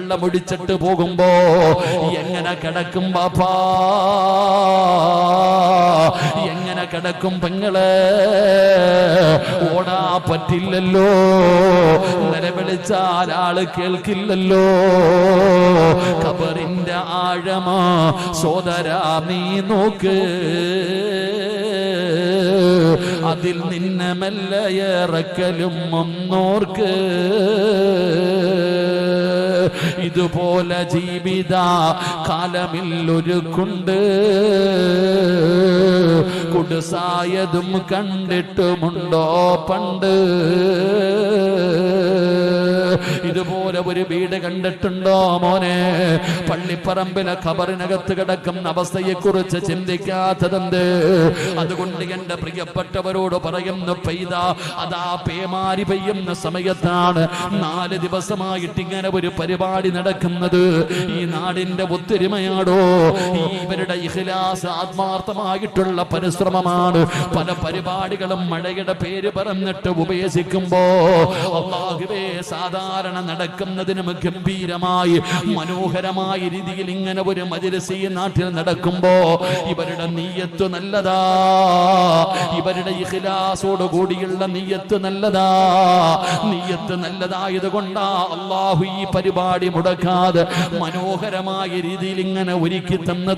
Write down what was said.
വെള്ളമൊടിച്ചിട്ട് പോകുമ്പോ എങ്ങനെ കിടക്കും ബാപ്പാ, എങ്ങനെ കിടക്കും പെങ്ങളെ? ഓടാ പറ്റില്ലല്ലോ, നിലവിളിച്ചാൽ ആള് കേൾക്കില്ലല്ലോ. ഖബറിന്റെ ആഴമാ സോദരാ നീ നോക്ക്, അതിൽ നിന്നെ മെല്ലെ ഇറക്കലും ഒന്നോർക്ക്. ഇതുപോലെ ജീവിത കാലമില്ലൊരുക്കുണ്ട്, കുടുസായതും കണ്ടിട്ടുമുണ്ടോ പണ്ട്? ഇതുപോലെ ഒരു വീട് കണ്ടിട്ടുണ്ടോ മോനെ? പള്ളിപ്പറമ്പിലെ ഖബറിനകത്ത് കിടക്കുന്ന അവസ്ഥയെ കുറിച്ച് ചിന്തിക്കാത്തതെന്ത്? അതുകൊണ്ട് എന്റെ പ്രിയപ്പെട്ടവരോട് പറയുന്നു, പെയ്ത അതാ പേമാരി പെയ്യുന്ന സമയത്താണ് 4 ദിവസമായിട്ട് ഇങ്ങനെ ഒരു പരിപാടി നടക്കുന്നത്. ഈ നാടിന്റെ ഒത്തൊരുമയാടോ, ഇവരുടെ ഇഖ്ലാസ് ആത്മാർത്ഥമായിട്ടുള്ള പരിശ്രമമാണ്. പല പരിപാടികളും മഴയുടെ പേര് പറഞ്ഞിട്ട് ഉപേക്ഷിക്കുമ്പോ അല്ലാഹുവേ, സാധാരണ നടക്കുന്നതിനും ഗംഭീരമായി മനോഹരമായ രീതിയിൽ ഇങ്ങനെ ഒരു മജ്‌ലിസ് ഈ നാട്ടിൽ നടക്കുമ്പോ ഇവരുടെ നിയ്യത്ത് നല്ലതാ, ഇവരുടെ ഇഖ്ലാസോട് കൂടിയുള്ള നിയ്യത്ത് നല്ലതാ. നിയ്യത്ത് നല്ലതായത് കൊണ്ടാ അല്ലാഹു ഈ പരിപാടി മുടക്കാതെ മനോഹരമായ രീതിയിൽ ഇങ്ങനെ ഒരുക്കി തന്നത്.